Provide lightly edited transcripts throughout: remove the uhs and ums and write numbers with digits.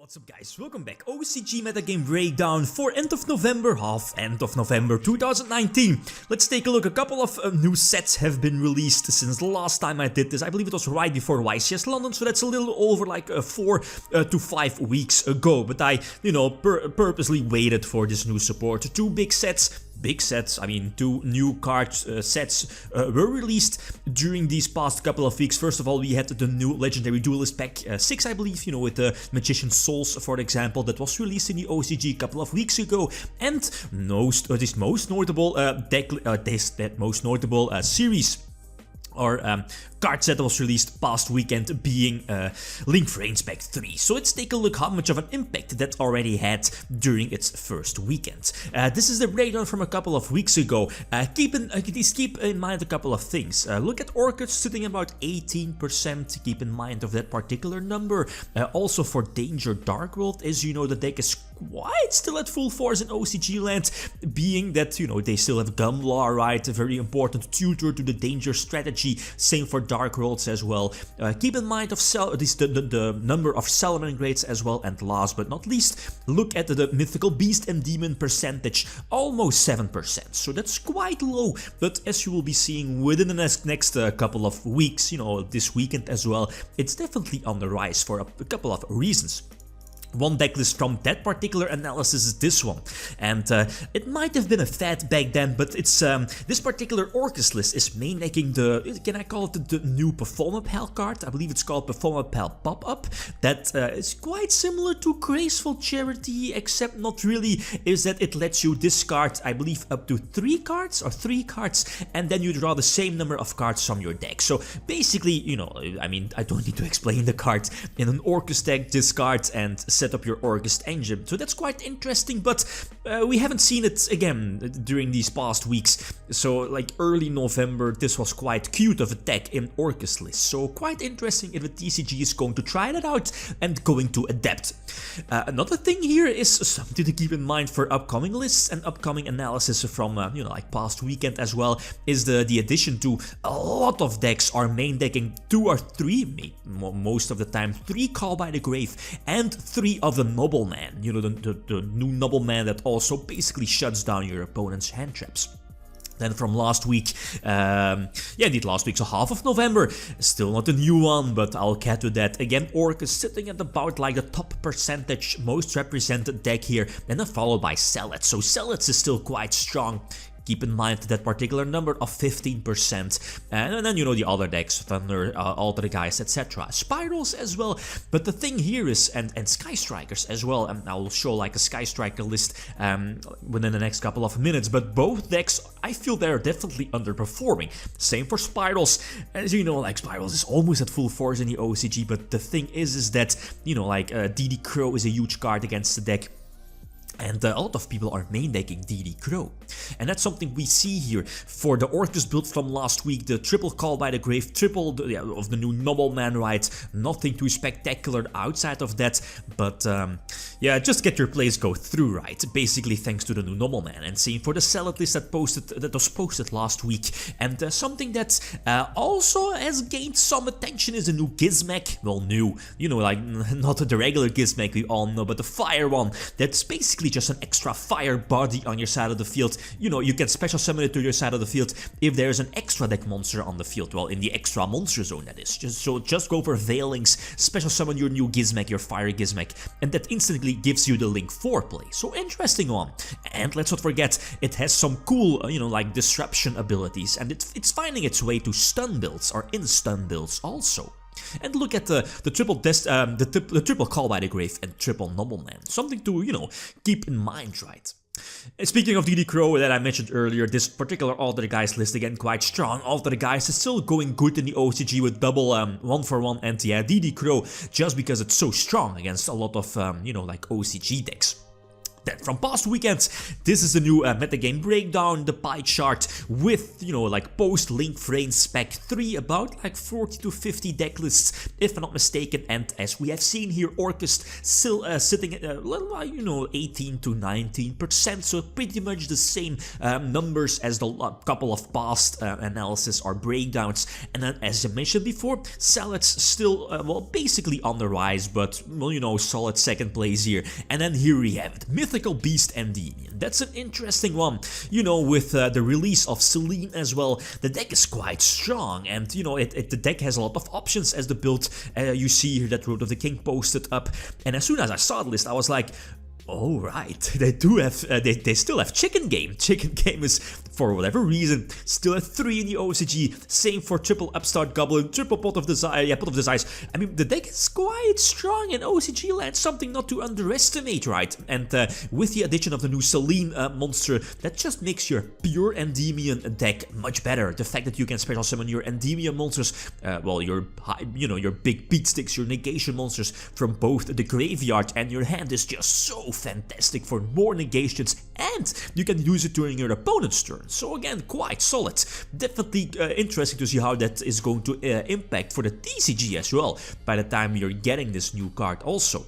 What's up guys, welcome back. OCG Metagame Breakdown for end of November 2019. Let's take a look. A couple of new sets have been released since the last time I did this. I believe it was right before YCS London, so that's a little over like 4 to 5 weeks ago. But I, purposely waited for this new support. Two big sets, I mean, two new card sets were released during these past couple of weeks. First of all, we had the new Legendary Duelist Pack 6, I believe, with the Magician's Souls, for example, that was released in the OCG a couple of weeks ago. And this most notable series or card set that was released past weekend being Link Vrains Pack 3. So let's take a look how much of an impact that already had during its first weekend. This is the breakdown from a couple of weeks ago. Keep in mind a couple of things. Look at Orchid sitting about 18%. Keep in mind of that particular number. Also for Danger Dark World, as you know, the deck is quite still at full force in OCG land, being that, they still have Gumlaw, right? A very important tutor to the Danger strategy. Same for Dark Worlds as well. Keep in mind of the number of Salomon grades as well. And last but not least, look at the Mythical Beast and Demon percentage, almost 7%. So that's quite low, but as you will be seeing within the next couple of weeks, this weekend as well, it's definitely on the rise for a couple of reasons. One decklist from that particular analysis is this one, and it might have been a fad back then, but it's this particular Orcus list is main decking the, can I call it the new Performapal card? I believe it's called Performapal Pop-Up. That is quite similar to Graceful Charity, except not really, is that it lets you discard, I believe, up to 3 cards, and then you draw the same number of cards from your deck. So basically, I mean, I don't need to explain the card. In an Orcus deck, discard and set up your Orcus engine. So that's quite interesting, but we haven't seen it again during these past weeks. So like early November, this was quite cute of a deck in Orcus list. So quite interesting if the TCG is going to try that out and going to adapt. Another thing here is something to keep in mind for upcoming lists and upcoming analysis from like past weekend as well, is the addition to a lot of decks are main decking 2 or 3, most of the time 3 Call by the Grave and 3 of the Nobleman, the new Nobleman that also basically shuts down your opponent's hand traps. Then from last week, indeed last week, so half of November, still not a new one, but I'll get to that. Again, Orcus sitting at about like the top percentage, most represented deck here, and then followed by Zealots. So Zealots is still quite strong. Keep in mind that particular number of 15%, and then the other decks, Thunder, Altergeist, etc. Spirals as well, but the thing here is, and Sky Strikers as well, and I'll show like a Sky Striker list within the next couple of minutes, but both decks, I feel they're definitely underperforming. Same for Spirals, as you know, like Spirals is almost at full force in the OCG, but the thing is that, like DD Crow is a huge card against the deck. And a lot of people are main decking DD Crow. And that's something we see here for the Orcus build from last week, the triple Call by the Grave, triple of the new Nobleman, right? Nothing too spectacular outside of that, but just get your plays go through, right? Basically thanks to the new Nobleman. And same for the Zealot list that was posted last week. And something that also has gained some attention is the new Gizmek. Well, new, like not the regular Gizmek we all know, but the fire one. That's basically just an extra fire body on your side of the field. You can special summon it to your side of the field if there's an extra deck monster on the field. Well, in the extra monster zone, that is. Just go for Veilings, special summon your new Gizmek, your fire Gizmek, and that instantly gives you the Link 4 play. So interesting one. And let's not forget, it has some cool, like disruption abilities, and it's finding its way to stun builds, or in stun builds also. And look at the triple Call by the Grave and triple Nobleman. Something to, keep in mind, right? And speaking of DD Crow that I mentioned earlier, this particular Altergeist list again quite strong. Altergeist is still going good in the OCG with double 1-for-1 and DD Crow, just because it's so strong against a lot of, like OCG decks. Then from past weekends, this is the new Metagame Breakdown, the pie chart with, you know, like post-Link Vrains Spec 3, about like 40 to 50 deck lists, if I'm not mistaken, and as we have seen here, Orcust still sitting at, you know, 18 to 19%, so pretty much the same numbers as the couple of past analysis or breakdowns. And then, as I mentioned before, Salads still, well, basically on the rise, but, well, you know, solid second place here. And then here we have it, Mythical Beast Endymion. That's an interesting one. You know, with the release of Selene as well, the deck is quite strong, and you know, the deck has a lot of options as the build. You see here that Road of the King posted up, and as soon as I saw the list, I was like, oh right, they do have, they still have Chicken Game. Chicken Game is, for whatever reason, still at 3 in the OCG. Same for Triple Upstart Goblin, Triple Pot of Desire, yeah, Pot of Desires. I mean, the deck is quite strong in OCG land, something not to underestimate, right? And with the addition of the new Selene monster, that just makes your pure Endymion deck much better. The fact that you can special summon your Endymion monsters, well, your, you know, your big beat sticks, your negation monsters from both the graveyard and your hand is just so fantastic for more negations, and you can use it during your opponent's turn. So again, quite solid. Definitely interesting to see how that is going to impact for the TCG as well by the time you're getting this new card also.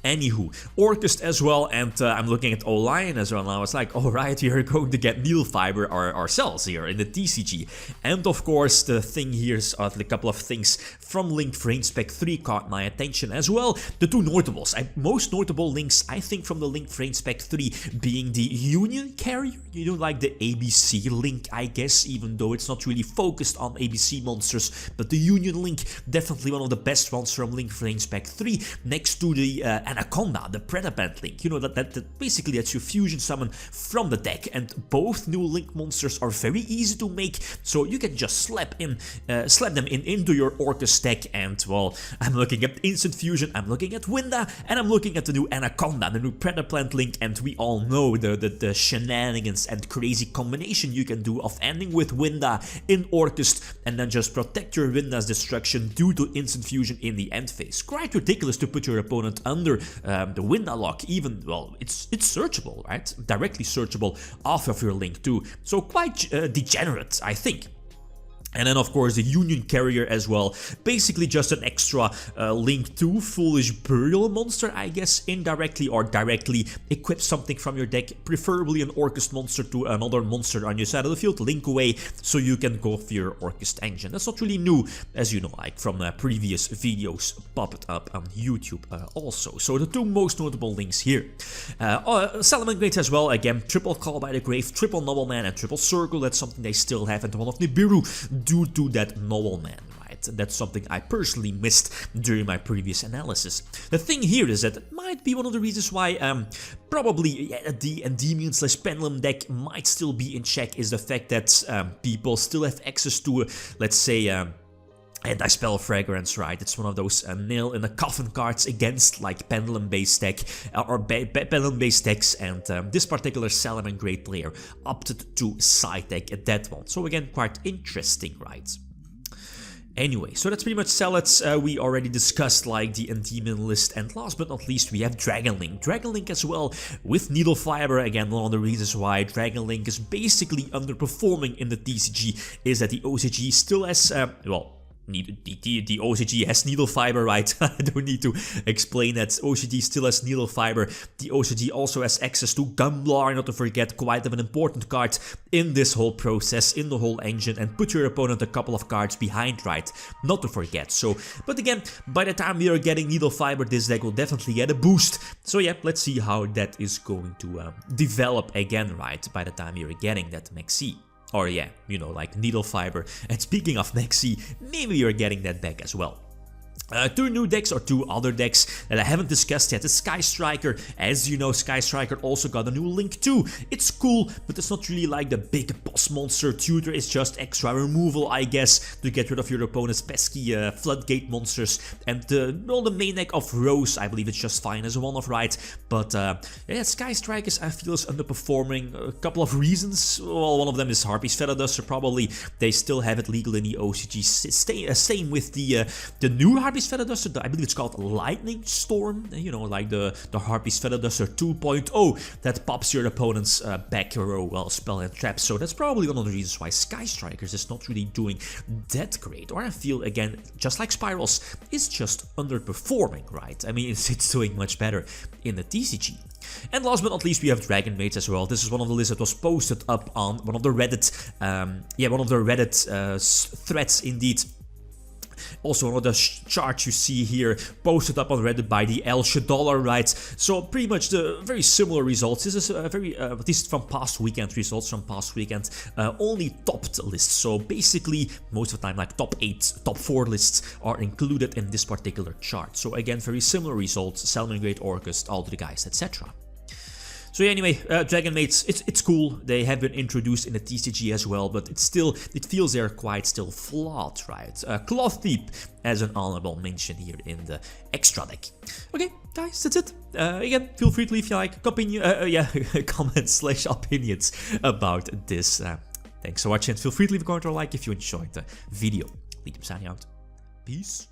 Anywho, Orcust as well, and I'm looking at Olion as well, and I was like, alright, we are going to get needle fiber ourselves here in the TCG. And of course, the thing here is a couple of things from Link Vrains Spec 3 caught my attention as well. The two notables, most notable links, I think, from the Link Vrains Spec 3 being the Union carrier, you know, like the ABC link, I guess, even though it's not really focused on ABC monsters, but the Union link, definitely one of the best ones from Link Vrains Spec 3, next to the Anaconda, the Predapant link. You know, that basically that's your fusion summon from the deck, and both new link monsters are very easy to make, so you can just slap them into your Orcust deck. And well, I'm looking at instant fusion, I'm looking at Winda, and I'm looking at the new Anaconda, the new Predapant link, and we all know the shenanigans and crazy combination you can do of ending with Winda in Orcust and then just protect your Winda's destruction due to instant fusion in the end phase. Quite ridiculous to put your opponent under the Winda lock, even, well, it's searchable, right? Directly searchable off of your link too. So quite degenerate, I think. And then of course the Union carrier as well, basically just an extra link to Foolish Burial monster, I guess, indirectly or directly equip something from your deck, preferably an Orcust monster to another monster on your side of the field, link away, so you can go for your Orcust engine. That's not really new, as you know, like from previous videos popped up on YouTube also. So the two most notable links here. Salamangreat as well, again, triple Call by the Grave, triple Nobleman and triple Circle, that's something they still have, and one of Nibiru due to that Nobleman, right? That's something I personally missed during my previous analysis. The thing here is that it might be one of the reasons why probably the Endymion / Pendulum deck might still be in check, is the fact that people still have access to, let's say, Anti-Spell Fragrance, right? It's one of those nail in the coffin cards against like Pendulum-based deck or Pendulum-based decks, and this particular Salamangreat player opted to side deck that one. So again, quite interesting, right? Anyway, so that's pretty much Salads. We already discussed like the Endymion list, and last but not least we have Dragonlink. Dragonlink as well with Needle Fiber. Again, one of the reasons why Dragonlink is basically underperforming in the TCG is that the OCG still has, well, the OCG has Needle Fiber, right? I don't need to explain that. OCG still has Needle Fiber. The OCG also has access to Gumblar, not to forget, quite of an important card in this whole process, in the whole engine, and put your opponent a couple of cards behind, right? Not to forget. So, but again, by the time we are getting Needle Fiber, this deck will definitely get a boost. So yeah, let's see how that is going to develop again, right? By the time you're getting that Maxi. Or yeah, you know, like Needle Fiber. And speaking of Maxi, maybe you're getting that back as well. Two new decks, or two other decks that I haven't discussed yet. The Sky Striker. As you know, Sky Striker also got a new link too. It's cool, but it's not really like the big boss monster tutor. It's just extra removal, I guess, to get rid of your opponent's pesky floodgate monsters. And well, the main deck of Rose, I believe it's just fine as a one-off, right? But yeah, Sky Strikers I feel is underperforming. A couple of reasons. Well, one of them is Harpy's Feather Duster. Probably they still have it legal in the OCG. Same with the new Harpy's Harpy's Feather Duster, I believe it's called Lightning Storm, you know, like the Harpy's Feather Duster 2.0 that pops your opponent's back row, well, spell and trap. So that's probably one of the reasons why Sky Strikers is not really doing that great. Or I feel, again, just like Spirals, it's just underperforming, right? I mean, it's doing much better in the TCG. And last but not least, we have Dragon Mates as well. This is one of the lists that was posted up on one of the Reddit, threads indeed. Also, one of the charts you see here posted up on Reddit by the El Shadollar, right? So pretty much the very similar results. This is very, at least from past weekend results from past weekend, only topped lists. So basically, most of the time, like top 8, top 4 lists are included in this particular chart. So again, very similar results: Salmon Great Orcust, Aldergeist, etc. So yeah, anyway, Dragon Mates, it's cool. They have been introduced in the TCG as well, but it feels they're quite still flawed, right? Cloth Thief as an honorable mention here in the extra deck. Okay, guys, that's it. Again, feel free to leave your comments/opinions about this. Thanks for watching. Feel free to leave a comment or like if you enjoyed the video. Lithium signing out. Peace.